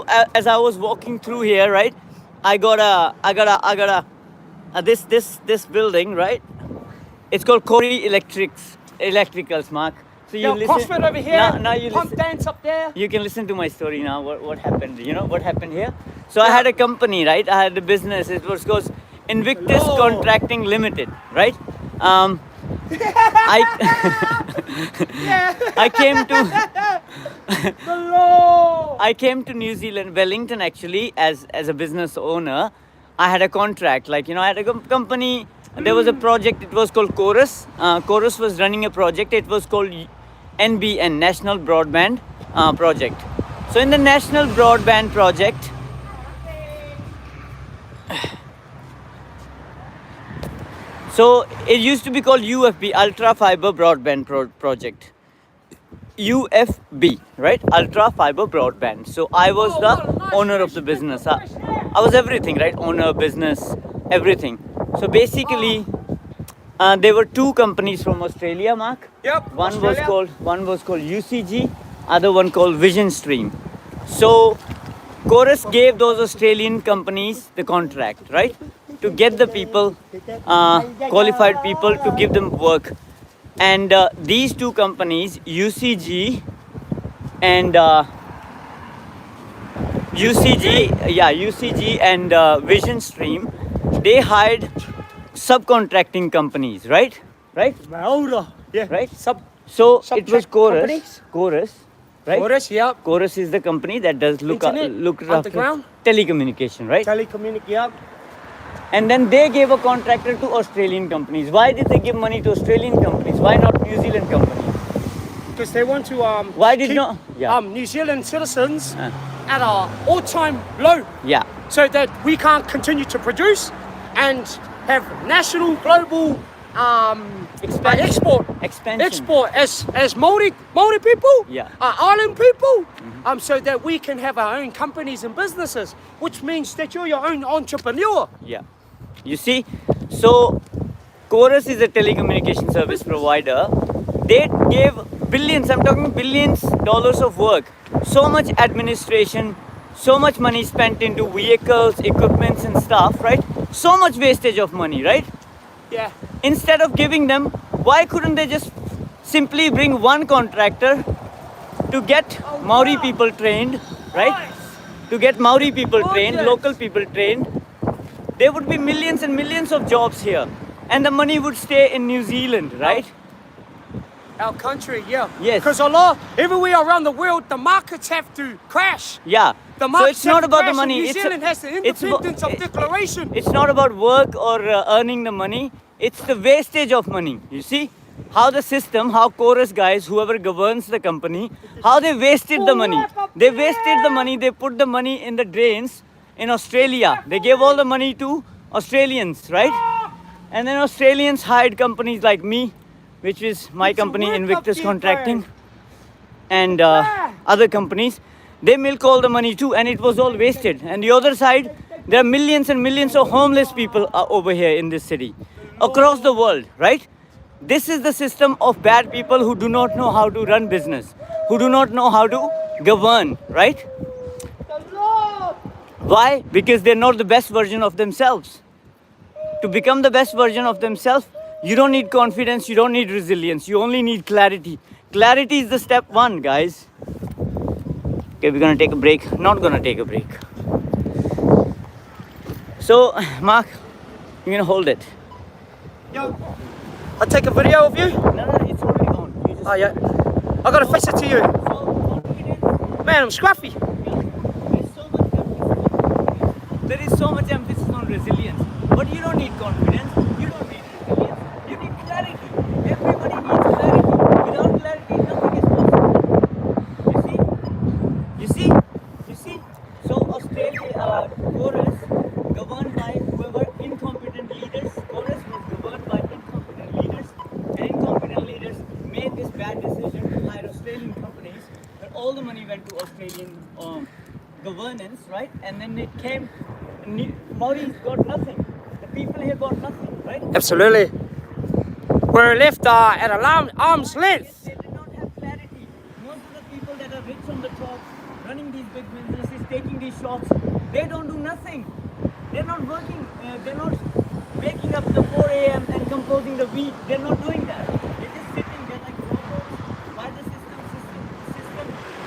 as I was walking through here, right, I got a this building, right? It's called Corey Electricals, Mark. So you Yo, listen. CrossFit over here. Now you Pump listen. dance up there. You can listen to my story now. What happened? You know what happened here? So I Yeah. had a company, right? I had a business. It was called Invictus Hello. Contracting Limited, right? I I came to Hello. I came to New Zealand, Wellington, actually, as a business owner. I had a contract, like, I had a company. There was a project. It was called Chorus. Chorus was running a project. It was called NBN, National Broadband Project. So in the National Broadband Project, so it used to be called UFB, Ultra Fiber Broadband Project. UFB, right? Ultra Fiber Broadband. So I was the owner of the business. I was everything, right? Owner, business, everything. So basically, there were two companies from Australia, Mark. Yep, One Australia. one was called UCG, other one called Vision Stream. So Chorus gave those Australian companies the contract, right? To get the people, qualified people, to give them work. And these two companies, UCG and UCG and Vision Stream, they hired subcontracting companies, right? Right? Maura. Yeah. Right? Sub. So it was Subtract Chorus. companies? Chorus, right? Chorus. Yep. Chorus is the company that does look Internet, after underground. telecommunication, right? Telecommunic. Yep. And then they gave a contractor to Australian companies. Why did they give money to Australian companies? Why not New Zealand companies? Because they want to Why did keep, not? Yeah. New Zealand citizens Uh. at a all-time low, Yeah. so that we can't continue to produce and have national, global Expansion. export Expansion. as Maori people, Yeah. island people, so that we can have our own companies and businesses, which means that you're your own entrepreneur. Yeah. You see, so Chorus is a telecommunication service provider. They gave billions, I'm talking billions dollars of work, so much administration, so much money spent into vehicles, equipments and stuff, right? So much wastage of money, right? Yeah. Instead of giving them, why couldn't they just simply bring one contractor to get Maori people trained, right? To get Maori people trained, local people trained. There would be millions and millions of jobs here, and the money would stay in New Zealand, right? Our country, yeah. Yes. Because everywhere around the world, the markets have to crash. Yeah. The So markets it's not have to about the crash, and money. New Zealand has the it's abo- independence of declaration. It's not about work or earning the money. It's the wastage of money. You see how the system, how Chorus guys, whoever governs the company, how they wasted the money. They wasted the money. They put the money in the drains in Australia. They gave all the money to Australians, right? And then Australians hired companies like me, which is my company, work up Invictus here, Contracting, guys. and other companies. They milk all the money too, and it was all wasted. And the other side, there are millions and millions of homeless people over here in this city, across the world, right? This is the system of bad people who do not know how to run business, who do not know how to govern, right? Why? Because they're not the best version of themselves. To become the best version of themselves, you don't need confidence, you don't need resilience, you only need clarity. Clarity is the step one, guys. Okay, we're gonna take a break. Not gonna take a break. So, Mark, you're gonna hold it. Yo, I'll take a video of you. No, it's already on. You just Oh, yeah. I gotta face it to you. Man, I'm scruffy. There is so much emphasis on resilience, but you don't need confidence. You don't need resilience. You need clarity. Everybody needs clarity. Without clarity, nothing is possible. You see. So Australia, Chorus, governed by whoever incompetent leaders. Chorus was governed by incompetent leaders, and incompetent leaders made this bad decision to hire Australian companies. But all the money went to Australian governance, right? And then it came. Maori's got nothing. The people here got nothing, right? Absolutely. We're left at arm's length. They did not have clarity. Most of the people that are rich on the top, running these big businesses, taking these shots, they don't do nothing. They're not working. They're not waking up the 4 a.m. and composing the beat. They're not doing that. They're just sitting there like robots while the system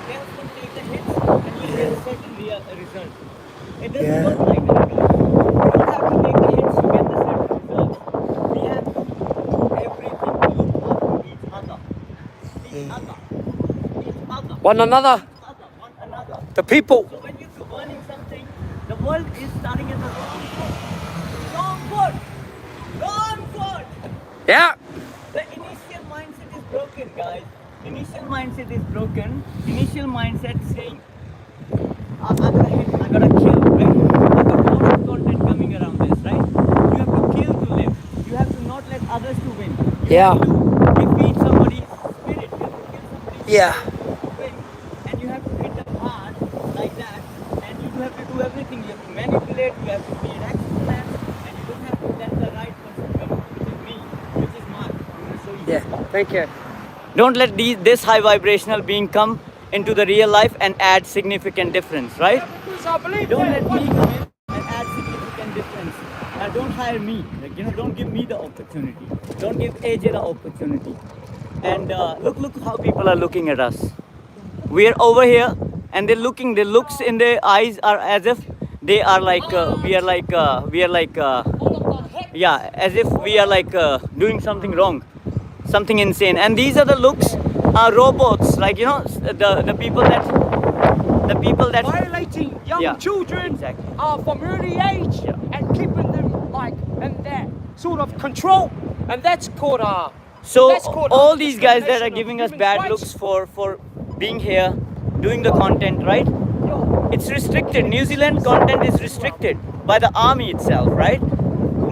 tells them take the hits and you get a certain result. It doesn't work like that. You don't have to take the hits to get the certain results. We have to do everything to look after each other. Each other. Each other. One another, One another. the people. So when you're burning something, the world is starting at the wrong foot. Wrong foot! Wrong foot! Yeah. The initial mindset is broken, guys. Initial mindset is broken. Initial mindset saying, I gotta hit, I gotta kill, right? I got a lot of content coming around this, right? You have to kill to live. You have to not let others to win. You Yeah. have to defeat somebody's spirit. You have to kill somebody's Yeah. spirit to win. And you have to hit them hard like that. And you have to do everything. You have to manipulate, you have to be an action plan, and you don't have to let the right person come, which is me, which is Mark. I'm gonna show you. Yeah. Thank you. Don't let this high vibrational being come into the real life and add significant difference, right? Because I believe Don't that. let me come in and add significant difference. Don't hire me. Like, don't give me the opportunity. Don't give AJ the opportunity. And look how people are looking at us. We are over here, and they're looking. The looks in their eyes are as if they are like yeah, as if we are like doing something wrong, something insane. And these are the looks are robots, like the people that Violating young Yeah, children exactly. From early age Yeah. and keeping them like in that sort of control, and that's called So that's called all these guys that are discrimination giving of us human bad rights. looks for being here, doing the content, right? It's restricted. New Zealand content is restricted by the army itself, right?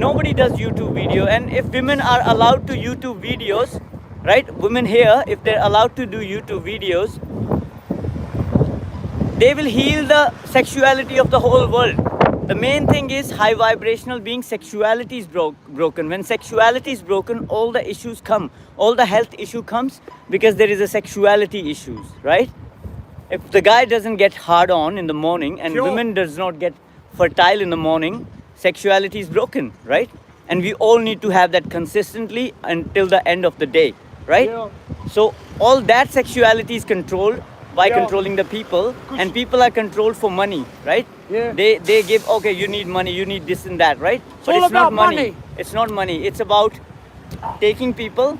Nobody does YouTube video, and if women are allowed to YouTube videos, right? Women here, if they're allowed to do YouTube videos, they will heal the sexuality of the whole world. The main thing is high vibrational being sexuality is broken. When sexuality is broken, all the issues come. All the health issue comes because there is a sexuality issues, right? If the guy doesn't get hard on in the morning and Sure. women does not get fertile in the morning, sexuality is broken, right? And we all need to have that consistently until the end of the day, right? Yeah. So all that sexuality is controlled by Yeah. controlling the people, and people are controlled for money, right? Yeah. They give, okay, you need money, you need this and that, right? But all it's not about money. It's not money. It's about taking people,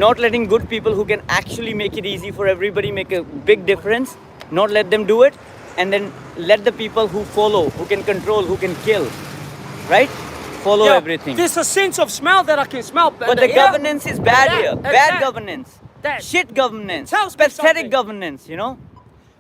not letting good people who can actually make it easy for everybody, make a big difference, not let them do it, and then let the people who follow, who can control, who can kill, right? Follow Yeah, everything. There's a sense of smell that I can smell. But the governance is bad that- here. and Bad that- governance. that Shit governance. tells me Pathetic something. governance,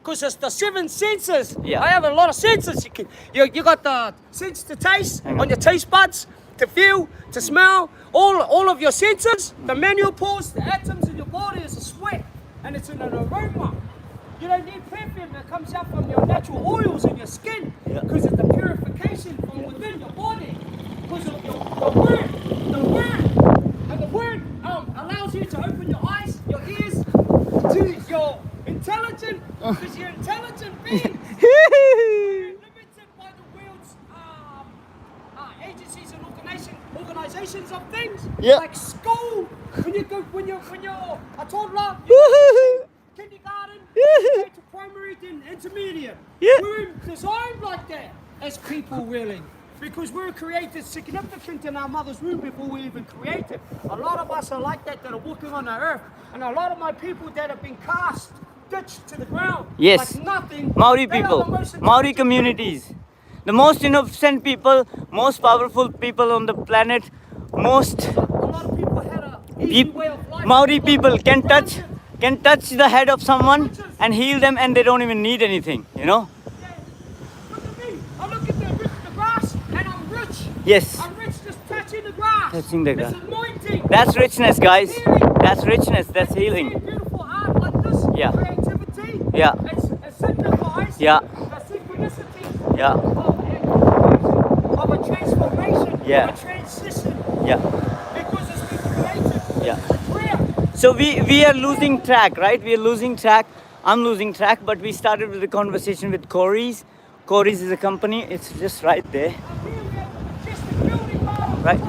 Because it's the 7 senses. Yeah. I have a lot of senses. You got the sense to taste Hang on on. your taste buds, to feel, to smell, all of your senses. The manual pores, the atoms in your body is a sweat, and it's an aroma. You don't need perfume that comes out from your natural oils in your skin, Yeah. because it's the purification from within your body. Because of the word, and the word allows you to open your eyes, your ears, to your intelligent, because you're intelligent beings. Limited by the world's agencies and organizations of things. Yeah. Like school. When you're a toddler, you go to kindergarten, you go to primary, then intermediate. Yeah. We're designed like that as people, really. Because we're created significant in our mother's womb before we even created. A lot of us are like that are walking on the earth. And a lot of my people that have been cast, ditched to the ground. Yes. Like nothing. Maori they are people, the most Maori intelligent communities, the most innocent people, most powerful people on the planet, most people. A lot of people had a easy peop- way of life. Maori people can touch the head of someone and heal them, and they don't even need anything, Yeah. Look at me. I look at the grass and I'm rich. Yes, I'm rich just touching the grass. Touching the grass. It's anointing. that's richness, guys. That's richness. That's See healing. beautiful art like this. Yeah. Creativity. Yeah. It signifies Yeah. the synchronicity Yeah. of a transformation. Yeah. Of a transition. Yeah, Because it's been created. yeah. Prayer. So we are losing track, right? We are losing track. I'm losing track, but we started with the conversation with Corey's. Corey's is a company. It's just right there. Right.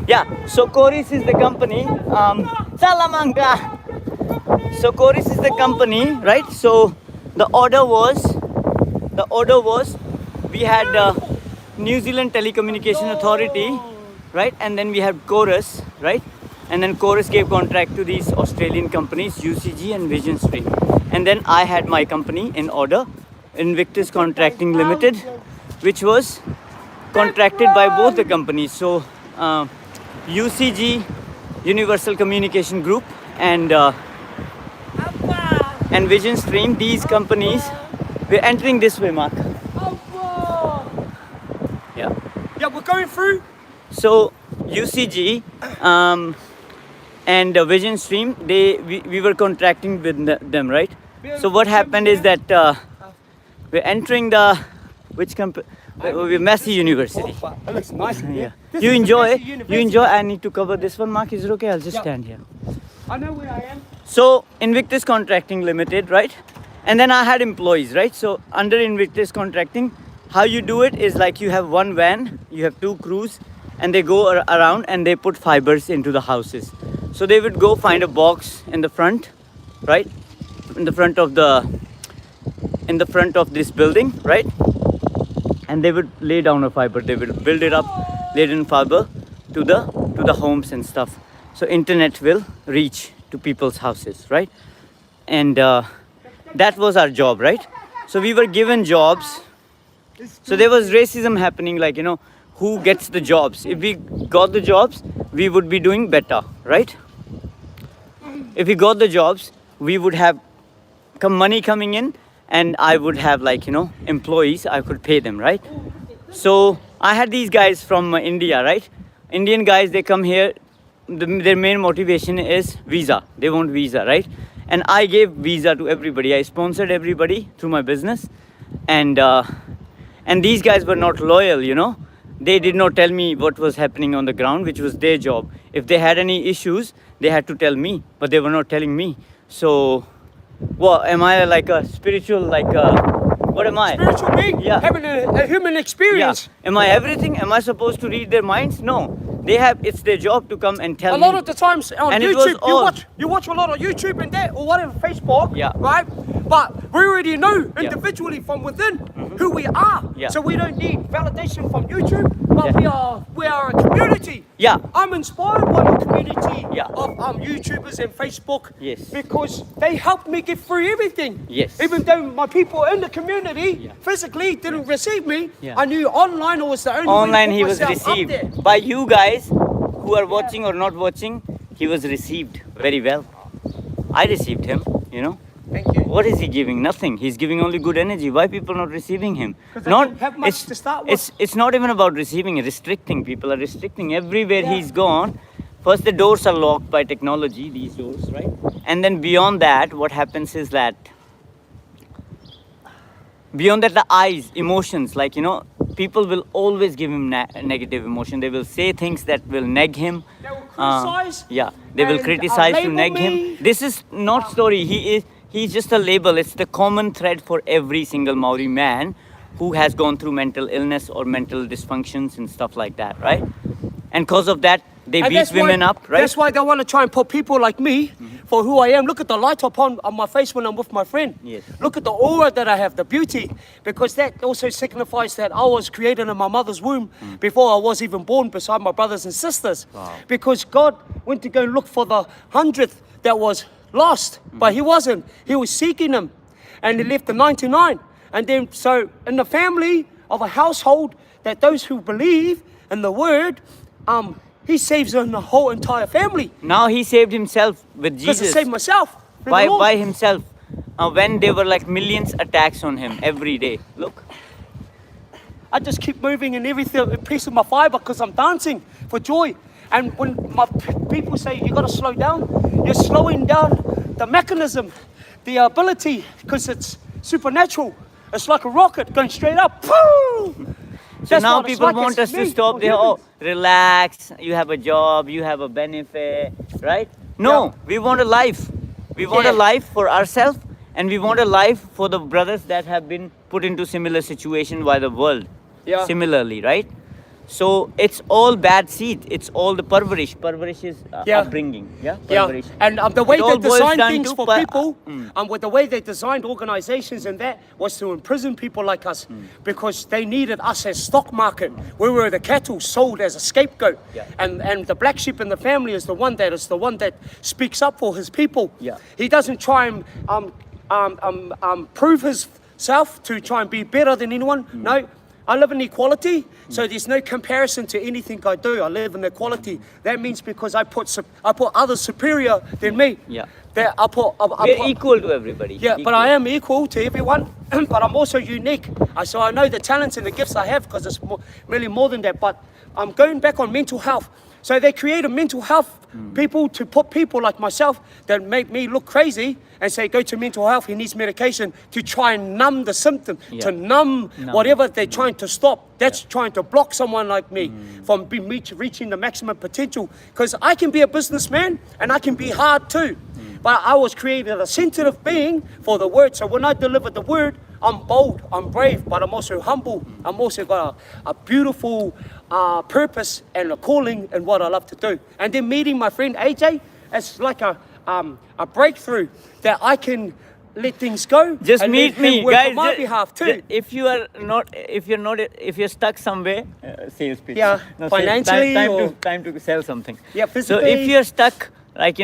Yeah. So Corey's is the company. Salamanca. So Corey's is the company, right? So the order was, we had New Zealand Telecommunication Authority, right? And then we had Chorus, right? And then Chorus gave contract to these Australian companies, UCG and Vision Stream. And then I had my company in order, Invictus Contracting Limited, which was contracted by both the companies. So UCG, Universal Communication Group, and Vision Stream, these companies, we're entering this way, Mark. Yeah. Yeah, we're going through. So UCG and Vision Stream, we were contracting with them, right? So what happened is that we're entering the which company? We're Massey University. That looks nice. Yeah. This You is the enjoy? Massey You University. enjoy? I need to cover this one, Mark. Is it okay? I'll just Yeah. stand here. I know where I am. So Invictus Contracting Limited, right? And then I had employees, right? So under Invictus Contracting, how you do it is like you have one van, you have two crews, and they go around and they put fibers into the houses. So they would go find a box in the front, right? In the front of this building, right? And they would lay down a fiber. They would build it up, lay it in fiber to the homes and stuff. So internet will reach to people's houses, right? And that was our job, right? So we were given jobs. So there was racism happening, like, you know, who gets the jobs. If we got the jobs, we would be doing better, right? If we got the jobs, we would have money coming in, and I would have, like, you know, employees. I could pay them, right? So I had these guys from India, right? Indian guys, they come here. Their main motivation is visa. They want visa, right? And I gave visa to everybody. I sponsored everybody through my business, and these guys were not loyal, you know. They did not tell me what was happening on the ground, which was their job. If they had any issues, they had to tell me, but they were not telling me. So, well, am I like a spiritual, like what am I? Spiritual being, Yeah. having a human Yeah. experience. Am I everything? Am I supposed to read their minds? No. They have. It's their job to come and tell A me. lot of the times on And it was YouTube, all- you watch a lot of YouTube and that, or whatever, Facebook, Yeah. right? But we already know Yeah. individually from within who we are. Yeah. So we don't need validation from YouTube, but Yeah. we are a community. Yeah. I'm inspired by the community Yeah. of YouTubers and Facebook. Yes. Because they helped me get through everything. Yes. Even though my people in the community Yeah. physically didn't receive me, Yeah. I knew online I was the only way Online to he put was myself up there. received by you guys who are watching or not watching. He was received very well. I received him, you know. Thank you. What is he giving? Nothing. He's giving only good energy. Why people not receiving him? 'Cause they Not don't have much to start with. It's not even about receiving. Restricting. People are restricting everywhere Yeah. he's gone. First, the doors are locked by technology. These doors, right? And then beyond that, what happens is that beyond that, the eyes, emotions, like, you know, people will always give him negative emotion. They will say things that will neg him. They will criticize Yeah, they will and, criticize to label neg me. him. This is not story. He's just a label. It's the common thread for every single Maori man who has gone through mental illness or mental dysfunctions and stuff like that, right? And because of that, they And beat that's women why, up, right? That's why they want to try and put people like me for who I am. Look at the light upon on my face when I'm with my friend. Yes. Look at the aura that I have, the beauty, because that also signifies that I was created in my mother's womb before I was even born, beside my brothers and sisters. Wow. Because God went to go look for the 100th that was lost, but He wasn't. He was seeking them, and He left the 99. And then, so in the family of a household, that those who believe in the Word, He saves the whole entire family. Now he saved himself with Because I Jesus saved myself. with the by Lord. himself. When there were like millions attacks on him every day. Look. I just keep moving and everything, a piece of my fiber, because I'm dancing for joy. And when my people say you got to slow down, you're slowing down the mechanism, the ability, because it's supernatural. It's like a rocket going straight up. Pooh! So That's now what it's people like. want It's us to me, stop for there. Oh, humans. relax. You have a job. You have a benefit, right? No, Yeah. we want a life. We want Yeah. a life for ourselves and we want a life for the brothers that have been put into similar situation by the world. Yeah. Similarly, right? So it's all bad seed. It's all the parvarish. Parvarish is Yeah. upbringing. Yeah. Yeah, Parvarish. and the way It they all boils designed down things to for people, with the way they designed organizations and that, was to imprison people like us because they needed us as stock market. We were the cattle sold as a scapegoat, Yeah. and the black sheep in the family is the one that speaks up for his people. Yeah. He doesn't try and prove himself to try and be better than anyone. No. I live in equality, so there's no comparison to anything I do. I live in equality. That means because I put others superior than me. Yeah. That I put. We're equal to everybody. Yeah, but Equal. I am equal to everyone, but I'm also unique. So I know the talents and the gifts I have because it's really more than that. But I'm going back on mental health. So they created mental health people to put people like myself that make me look crazy and say, go to mental health, he needs medication to try and numb the symptom, to numb whatever they're trying to stop. That's trying to block someone like me from reaching the maximum potential. Because I can be a businessman and I can be hard too. But I was created a sensitive being for the word. So when I deliver the word, I'm bold, I'm brave, but I'm also humble. I'm also got a beautiful purpose and a calling in what I love to do. And then meeting my friend AJ, it's like a breakthrough that I can let things go. Just and meet let him me, work guys. on my behalf too. If you're stuck somewhere, sales pitch. Yeah, No, financially time to sell something. Yeah, So physically. if you're stuck, like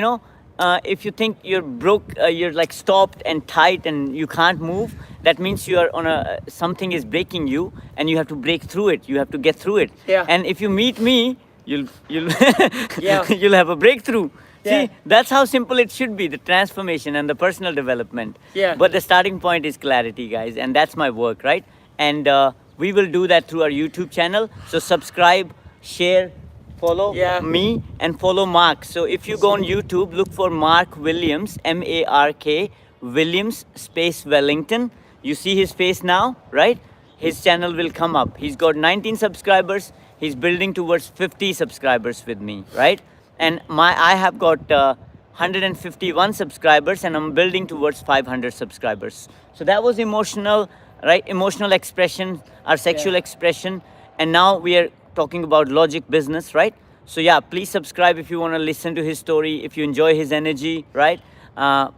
if you think you're broke, you're like stopped and tight and you can't move, that means you are on something is breaking you and you have to break through it. You have to get through it. Yeah. And if you meet me, you'll Yeah. you'll have a breakthrough. Yeah. See, that's how simple it should be, the transformation and the personal development. Yeah. But the starting point is clarity, guys, and that's my work, right? And we will do that through our YouTube channel. So subscribe, share, follow me, and follow Mark. So if you go on YouTube, look for Mark Williams, M-A-R-K, Williams space Wellington. You see his face now, right? His channel will come up. He's got 19 subscribers. He's building towards 50 subscribers with me, right? And I have got 151 subscribers and I'm building towards 500 subscribers. So that was emotional, right? Emotional expression, our sexual expression. And now we are talking about logic business, right? So yeah, please subscribe if you want to listen to his story, if you enjoy his energy, right?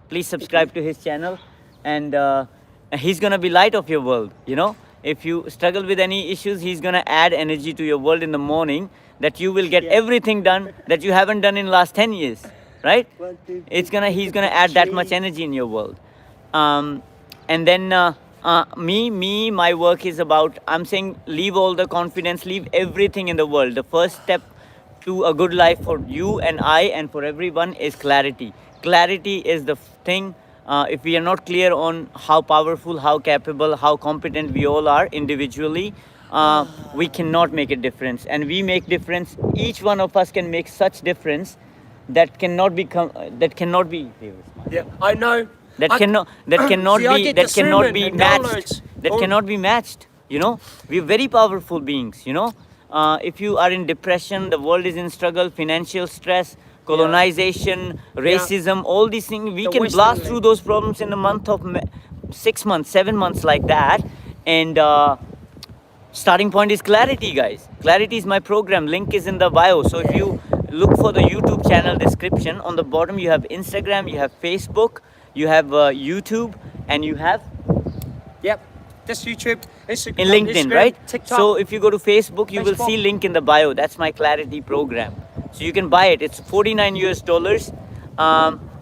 Please subscribe to his channel, and he's gonna be light of your world. If you struggle with any issues, he's gonna add energy to your world in the morning that you will get everything done that you haven't done in last 10 years, right? He's gonna add that much energy in your world. And then my work is about, I'm saying, leave all the confidence, leave everything in the world. The first step to a good life for you and I and for everyone is clarity. Clarity is the thing. If we are not clear on how powerful, how capable, how competent we all are individually, we cannot make a difference. And we make difference. Each one of us can make such difference that cannot be Yeah, I know. that cannot be matched. That cannot be matched. We're very powerful beings. If you are in depression, the world is in struggle, financial stress, colonization, racism, all these things, we can blast through those problems in a month of 6 months, 7 months, like that. And starting point is clarity, guys. Clarity is my program. Link is in the bio. So if you look for the YouTube channel description, on the bottom you have Instagram, you have Facebook, you have YouTube, and you have This YouTube, Instagram, in LinkedIn, right? TikTok. So if you go to Facebook, you will see link in the bio. That's my clarity program. So you can buy it. It's $49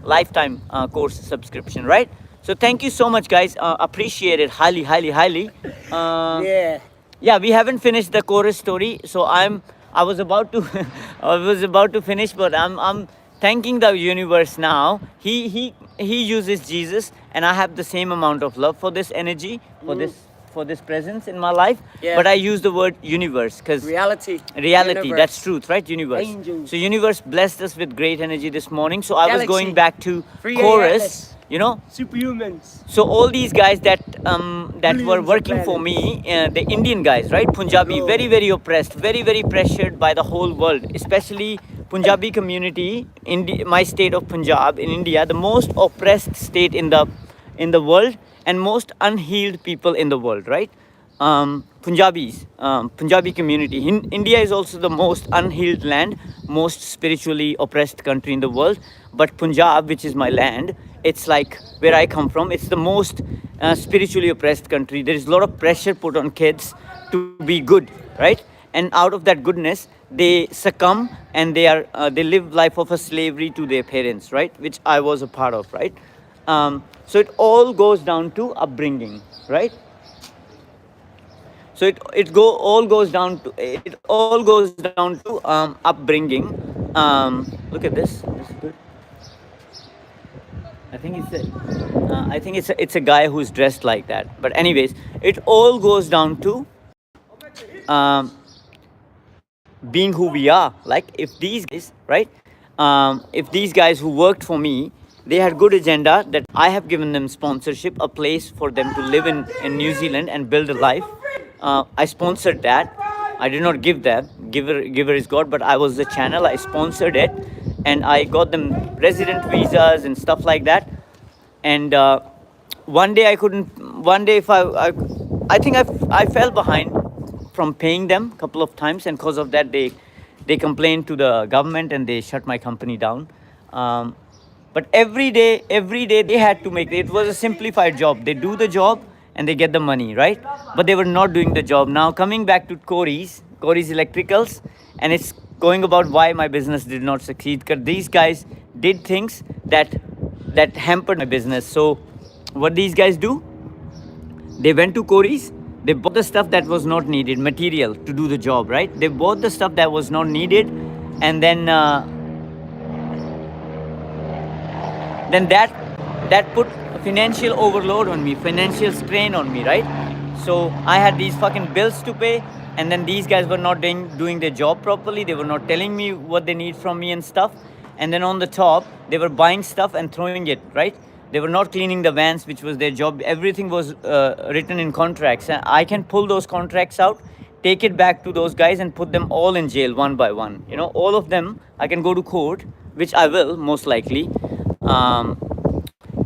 lifetime course subscription, right? So thank you so much, guys. Appreciate it highly, highly, highly. Yeah, we haven't finished the chorus story. So I was about to finish, but I'm thanking the universe now. He uses Jesus, and I have the same amount of love for this energy, for this presence in my life. But I use the word universe because reality, universe. That's truth, right? Universe. Angels. So universe blessed us with great energy this morning. So I was Galaxy. going back to 3A chorus. Atlas. Superhumans. So all these guys that were of working for me, the Indian guys, right? Punjabi, very, very oppressed, very, very pressured by the whole world, especially Punjabi community, my state of Punjab in India, the most oppressed state in in the world and most unhealed people in the world, right? Punjabis, Punjabi community. India is also the most unhealed land, most spiritually oppressed country in the world. But Punjab, which is my land, it's like where I come from, it's the most spiritually oppressed country. There is a lot of pressure put on kids to be good, right? And out of that goodness, they succumb and they live life of a slavery to their parents, right? Which I was a part of, right? So it all goes down to upbringing, right? So all goes down to upbringing. Look at this. This is good. I think it's a guy who's dressed like that. But anyways, it all goes down to um, being who we are. Like if these guys, right? If these guys who worked for me, they had good agenda that I have given them sponsorship, a place for them to live in New Zealand and build a life. I sponsored that. I did not give them. Giver is God, but I was the channel. I sponsored it, and I got them resident visas and stuff like that. And one day I couldn't. One day, if I think I fell behind from paying them a couple of times, and because of that, they complained to the government and they shut my company down. But every day they had to make it was a simplified job. They do the job and they get the money, right? But they were not doing the job. Now coming back to Corey's Electricals, and it's going about why my business did not succeed. Because these guys did things that hampered my business. So what these guys do? They went to Corey's. They bought the stuff that was not needed, material to do the job, right? They bought the stuff that was not needed, and then that put a financial overload on me, financial strain on me, right? So I had these fucking bills to pay, and then these guys were not doing their job properly. They were not telling me what they need from me and stuff. And then on the top, they were buying stuff and throwing it, right? They were not cleaning the vans, which was their job. Everything was written in contracts. And I can pull those contracts out, take it back to those guys and put them all in jail one by one. You know, all of them, I can go to court, which I will most likely.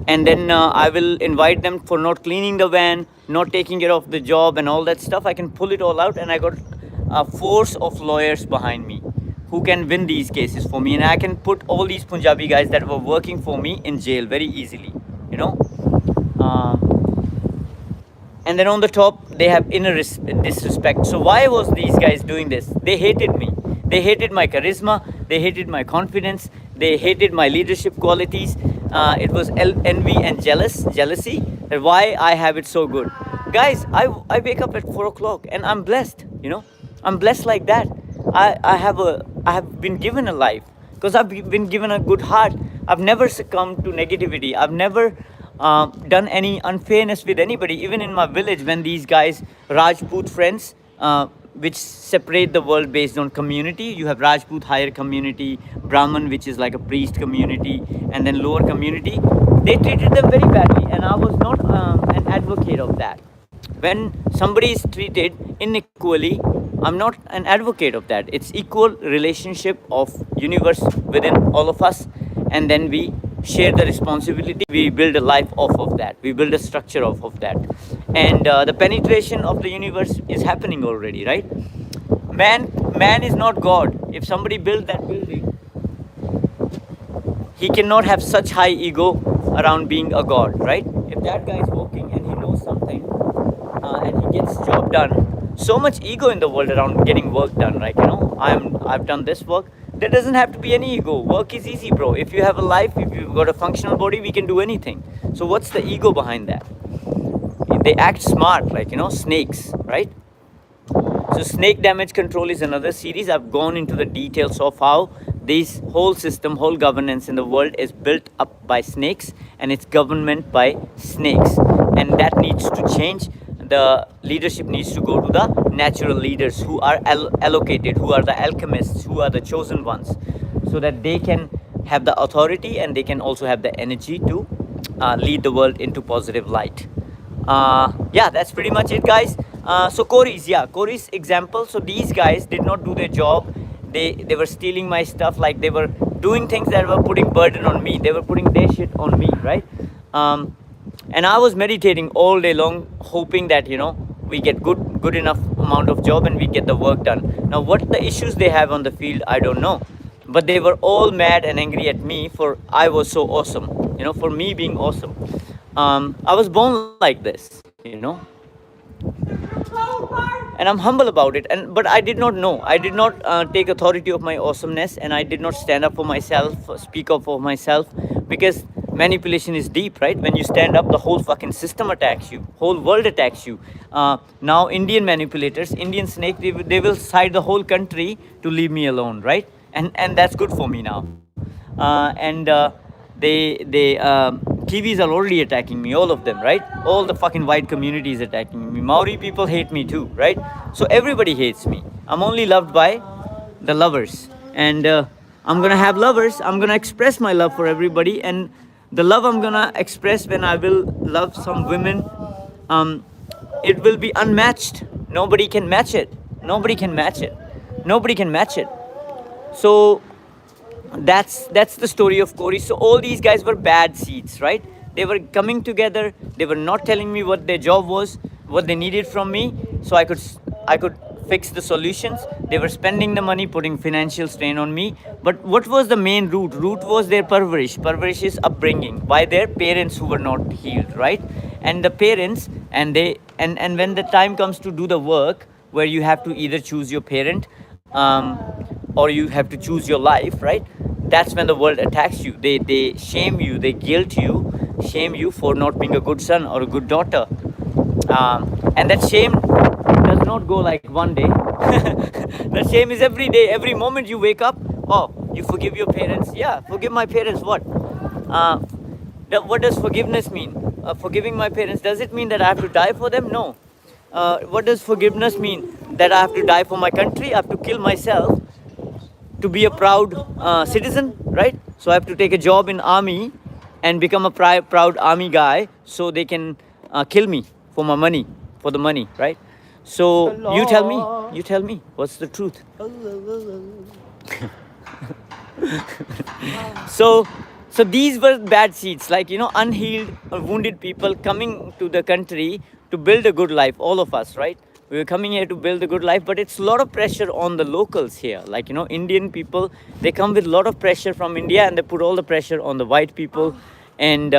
And then I will invite them for not cleaning the van, not taking care of the job and all that stuff. I can pull it all out, and I got a force of lawyers behind me who can win these cases for me, and I can put all these Punjabi guys that were working for me in jail very easily, you know. And then on the top, they have inner disrespect. So why was these guys doing this? They hated me. They hated my charisma. They hated my confidence. They hated my leadership qualities. It was envy and jealousy. That why I have it so good. Guys, I wake up at 4 o'clock and I'm blessed, you know. I'm blessed like that. I have been given a life because I've been given a good heart. I've never succumbed to negativity. I've never done any unfairness with anybody. Even in my village, when these guys, Rajput friends, which separate the world based on community. You have Rajput higher community, Brahman, which is like a priest community, and then lower community. They treated them very badly, and I was not an advocate of that. When somebody is treated unequally, I'm not an advocate of that. It's equal relationship of universe within all of us, and then we share the responsibility. We build a life off of that. We build a structure off of that. And the penetration of the universe is happening already, right? Man is not God. If somebody built that building, he cannot have such high ego around being a God, right? If that guy is walking and he knows something and he gets job done, so much ego in the world around getting work done, right? You know, I've done this work. There doesn't have to be any ego. Work is easy, bro. If you have a life, if you've got a functional body, we can do anything. So what's the ego behind that? They act smart, like, you know, snakes, right? So snake damage control is another series. I've gone into the details of how this whole system, whole governance in the world is built up by snakes, and it's government by snakes. And that needs to change. The leadership needs to go to the natural leaders who are allocated, who are the alchemists, who are the chosen ones, so that they can have the authority and they can also have the energy to lead the world into positive light. Yeah, that's pretty much it, guys. So Corey's example. So these guys did not do their job. They were stealing my stuff. Like, they were doing things that were putting burden on me. They were putting their shit on me, right? And I was meditating all day long, hoping that, you know, we get good enough amount of job and we get the work done. Now, what the issues they have on the field, I don't know. But they were all mad and angry at me for I was so awesome, you know, for me being awesome. I was born like this, you know, and I'm humble about it. And but I did not know. I did not take authority of my awesomeness, and I did not stand up for myself, speak up for myself, because manipulation is deep, right? When you stand up, the whole fucking system attacks you, whole world attacks you. Now Indian manipulators, Indian snake, they will side the whole country to leave me alone, right? And that's good for me now. And they Kiwis are already attacking me, all of them, right? All the fucking white community is attacking me. Maori people hate me too, right? So everybody hates me. I'm only loved by the lovers, and I'm gonna have lovers. I'm gonna express my love for everybody, and the love I'm gonna express when I will love some women, it will be unmatched. Nobody can match it. Nobody can match it. Nobody can match it. So that's the story of Corey. So all these guys were bad seeds, right? They were coming together. They were not telling me what their job was, what they needed from me, so I could fix the solutions. They were spending the money, putting financial strain on me. But what was the main root? Root was their parvarish. Parvarish is upbringing by their parents who were not healed, right? And the parents, and when the time comes to do the work, where you have to either choose your parent, or you have to choose your life, right? That's when the world attacks you. They shame you, they guilt you, shame you for not being a good son or a good daughter. And that shame does not go like one day. That shame is every day, every moment you wake up. Oh, you forgive your parents. Yeah, forgive my parents. What? What does forgiveness mean? Forgiving my parents, does it mean that I have to die for them? No. What does forgiveness mean? That I have to die for my country? I have to kill myself to be a proud citizen, right? So I have to take a job in army and become a proud army guy, so they can kill me for my money, for the money, right? So you tell me, what's the truth? So these were bad seeds, like, you know, unhealed or wounded people coming to the country to build a good life, all of us, right? We were coming here to build a good life, but it's a lot of pressure on the locals here. Like, you know, Indian people, they come with a lot of pressure from India, and they put all the pressure on the white people and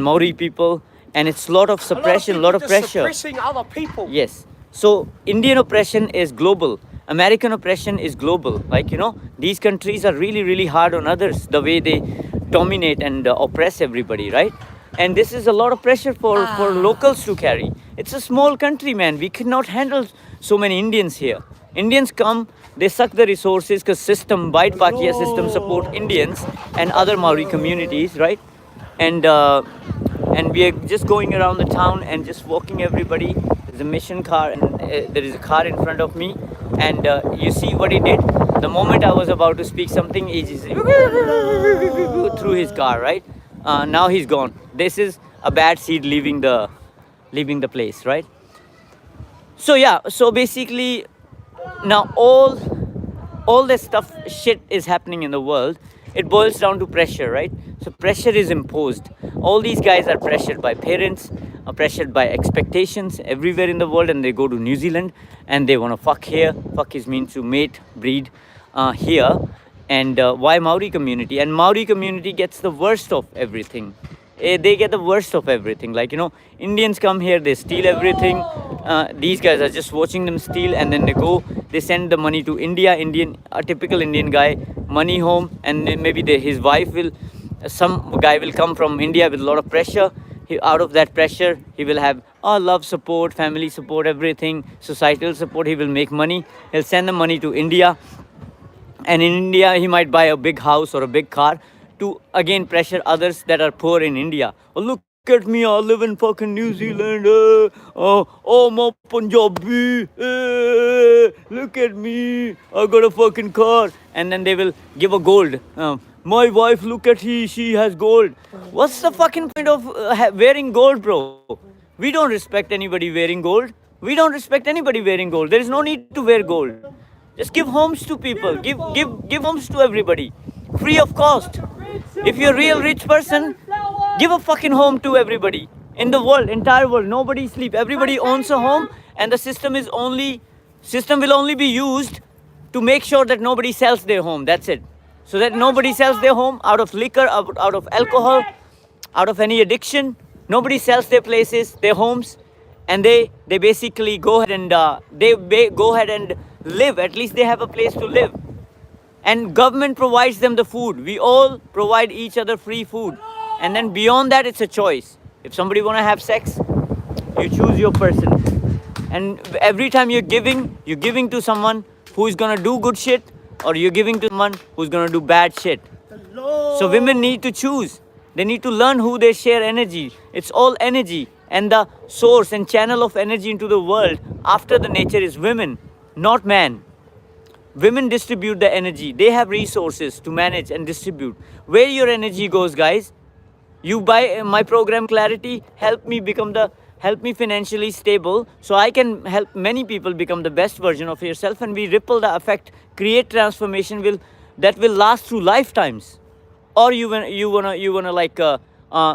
Maori people, and it's a lot of suppression, a lot of pressure. Suppressing other people. Yes. So Indian oppression is global. American oppression is global. Like, you know, these countries are really, really hard on others, the way they dominate and oppress everybody, right? And this is a lot of pressure for locals to carry. It's a small country, man. We cannot handle so many Indians here. Indians come, they suck the resources, because system, White Pakia system support Indians and other Maori communities, right? And we are just going around the town and just walking everybody. There's a mission car, and there is a car in front of me. And you see what he did? The moment I was about to speak something, he just through his car, right? Now he's gone. This is a bad seed leaving the place, right? So yeah, so basically now all this stuff, shit is happening in the world. It boils down to pressure, right? So pressure is imposed. All these guys are pressured by parents, are pressured by expectations everywhere in the world, and they go to New Zealand and they want to fuck here. Fuck is means to mate, breed here. And why Maori community? And Maori community gets the worst of everything. They get the worst of everything. Like, you know, Indians come here, they steal everything. These guys are just watching them steal, and then they send the money to India. A typical Indian guy, money home, and then maybe his wife some guy will come from India with a lot of pressure. Out of that pressure, he will have love support, family support, everything, societal support. He will make money. He'll send the money to India. And in India, he might buy a big house or a big car to, again, pressure others that are poor in India. Oh, look at me, I live in fucking New Zealand. Oh, my Punjabi. Look at me, I got a fucking car. And then they will give a gold. My wife, look at she has gold. What's the fucking point of wearing gold, bro? We don't respect anybody wearing gold. We don't respect anybody wearing gold. There is no need to wear gold. Just give homes to people. Give homes to everybody, free of cost. If you're a real rich person, give a fucking home to everybody in the world, entire world. Nobody sleep. Everybody owns a home, and the system will only be used to make sure that nobody sells their home. That's it. So that nobody sells their home out of liquor, out of alcohol, out of any addiction. Nobody sells their places, their homes, and they basically go ahead and go ahead and live. At least they have a place to live. And government provides them the food. We all provide each other free food. And then beyond that, it's a choice. If somebody wanna have sex, you choose your person. And every time you're giving to someone who's gonna do good shit, or you're giving to someone who's gonna do bad shit. So women need to choose. They need to learn who they share energy. It's all energy. And the source and channel of energy into the world after the nature is women, not man. Women distribute the energy. They have resources to manage and distribute. Where your energy goes, guys, you buy my program Clarity, help me financially stable so I can help many people become the best version of yourself, and we ripple the effect, create transformation that will last through lifetimes. Or you wanna like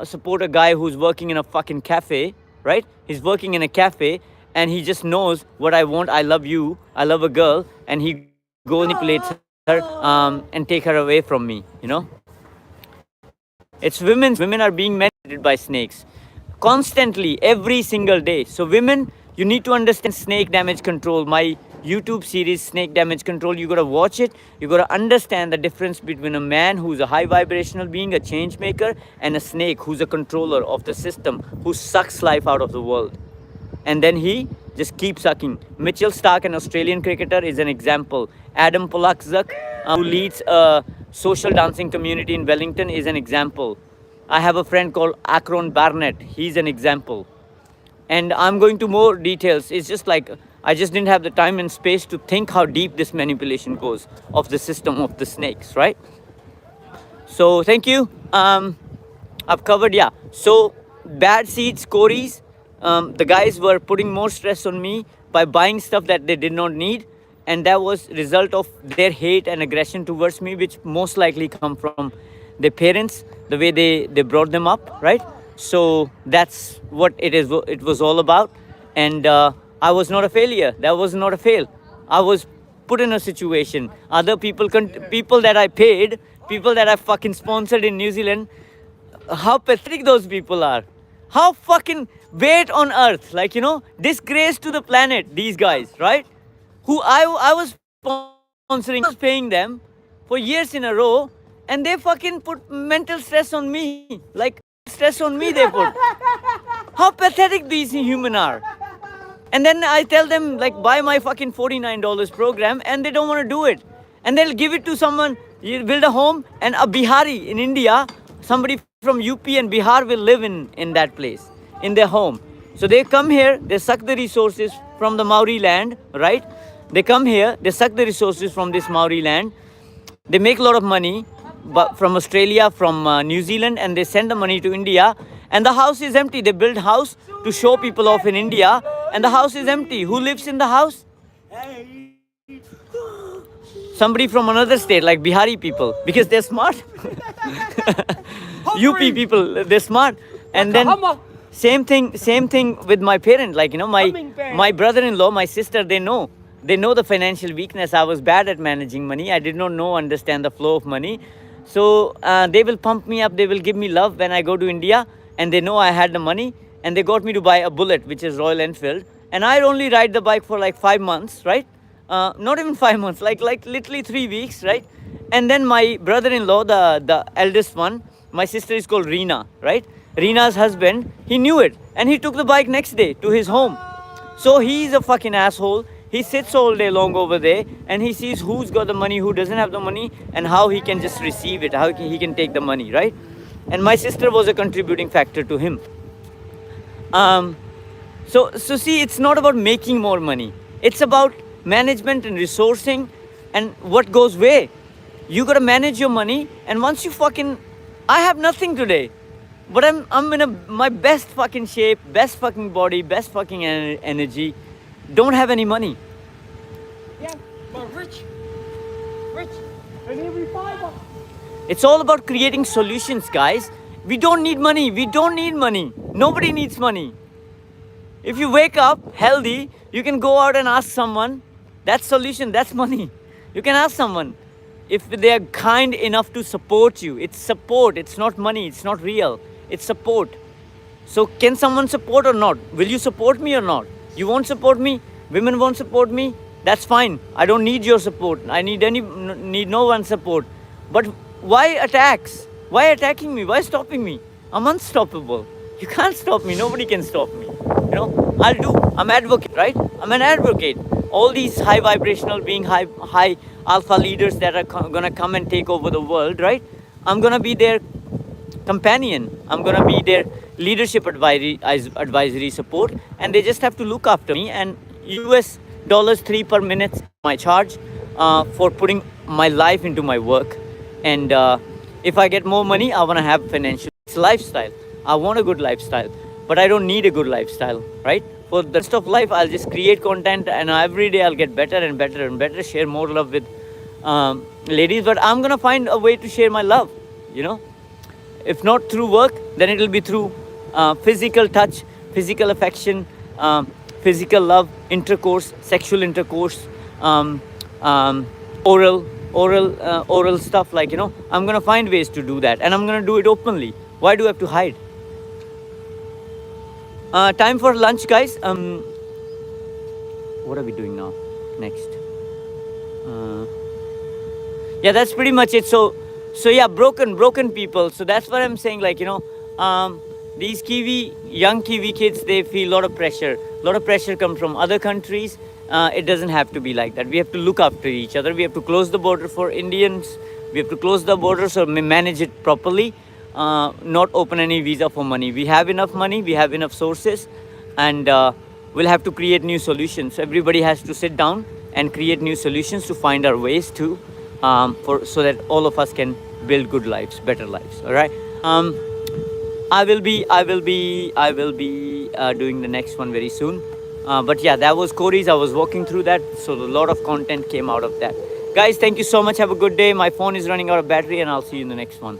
support a guy who's working in a fucking cafe, right? He's working in a cafe and he just knows what I want. I love you. I love a girl, and he goes and manipulates her and take her away from me. You know, it's women are being manipulated by snakes constantly, every single day. So women, you need to understand snake damage control. My YouTube series, Snake Damage Control, you gotta watch it. You gotta understand the difference between a man who's a high vibrational being, a change maker, and a snake who's a controller of the system, who sucks life out of the world. And then he just keeps sucking. Mitchell Starc, an Australian cricketer, is an example. Adam Polakzak, who leads a social dancing community in Wellington, is an example. I have a friend called Akron Barnett. He's an example. And I'm going to more details. It's just like, I just didn't have the time and space to think how deep this manipulation goes of the system of the snakes, right? So thank you. I've covered, yeah. So bad seeds, Corys, the guys were putting more stress on me by buying stuff that they did not need. And that was result of their hate and aggression towards me, which most likely come from their parents, the way they brought them up, right? So that's what it was all about. And I was not a failure. That was not a fail. I was put in a situation. Other people that I paid, people that I fucking sponsored in New Zealand, how pathetic those people are. How fucking weight on earth, like, you know, disgrace to the planet, these guys, right? Who I was sponsoring, I was paying them for years in a row, and they fucking put mental stress on me. Like, stress on me they put. How pathetic these humans are. And then I tell them, like, buy my fucking $49 program, and they don't want to do it. And they'll give it to someone, you build a home, and a Bihari in India, somebody from UP and Bihar will live in that place, in their home. So they come here, they suck the resources from the Maori land, right? They come here, they suck the resources from this Maori land. They make a lot of money but from Australia, from New Zealand, and they send the money to India. And the house is empty. They build house to show people off in India, and the house is empty. Who lives in the house? Somebody from another state, like Bihari people, because they're smart. UP people, they're smart. And then same thing with my parent. Like, you know, my brother-in-law, my sister, they know the financial weakness. I was bad at managing money. I did not understand the flow of money. So they will pump me up. They will give me love when I go to India, and they know I had the money, and they got me to buy a Bullet, which is Royal Enfield. And I only ride the bike for like 5 months, right? Not even 5 months, like literally 3 weeks, right? And then my brother-in-law, the eldest one, my sister is called Reena, right? Reena's husband, he knew it, and he took the bike next day to his home. So he's a fucking asshole. He sits all day long over there, and he sees who's got the money, who doesn't have the money, and how he can just receive it, how he can take the money, right? And my sister was a contributing factor to him. So see, it's not about making more money. It's about management and resourcing and what goes where. You gotta manage your money, and once you I have nothing today, but I'm in my best fucking shape, best fucking body, best fucking energy. Don't have any money. Yeah, but rich, and every fiber. It's all about creating solutions, guys. We don't need money. We don't need money. Nobody needs money. If you wake up healthy, you can go out and ask someone. That's solution. That's money. You can ask someone if they are kind enough to support you. It's support. It's not money. It's not real. It's support. So can someone support or not? Will you support me or not? You won't support me. Women won't support me. That's fine. I don't need your support. I need no one's support. But why attacks? Why attacking me? Why stopping me? I'm unstoppable. You can't stop me. Nobody can stop me. I'll do. I'm advocate, right? I'm an advocate. All these high vibrational being high alpha leaders that are gonna come and take over the world, right? I'm gonna be their companion. I'm gonna be their leadership advisory support, and they just have to look after me. And US dollars 3 per minute my charge for putting my life into my work. And if I get more money, I wanna have financial lifestyle. I want a good lifestyle, but I don't need a good lifestyle, right? For the rest of life, I'll just create content, and every day I'll get better and better and better, share more love with ladies. But I'm gonna find a way to share my love, If not through work, then it will be through physical touch, physical affection, physical love, intercourse, sexual intercourse, oral stuff. I'm gonna find ways to do that, and I'm gonna do it openly. Why do I have to hide? Time for lunch, guys. What are we doing now? Next. Yeah, that's pretty much it. So yeah, broken people. So that's what I'm saying. These young Kiwi kids, they feel a lot of pressure. A lot of pressure comes from other countries. It doesn't have to be like that. We have to look after each other. We have to close the border for Indians. We have to close the border so we manage it properly. Not open any visa for money. We have enough money. We have enough sources, and we'll have to create new solutions. Everybody has to sit down and create new solutions to find our ways to, so that all of us can build good lives, better lives. All right. I will be doing the next one very soon. But yeah, that was Corey's. I was walking through that, so a lot of content came out of that. Guys, thank you so much. Have a good day. My phone is running out of battery, and I'll see you in the next one.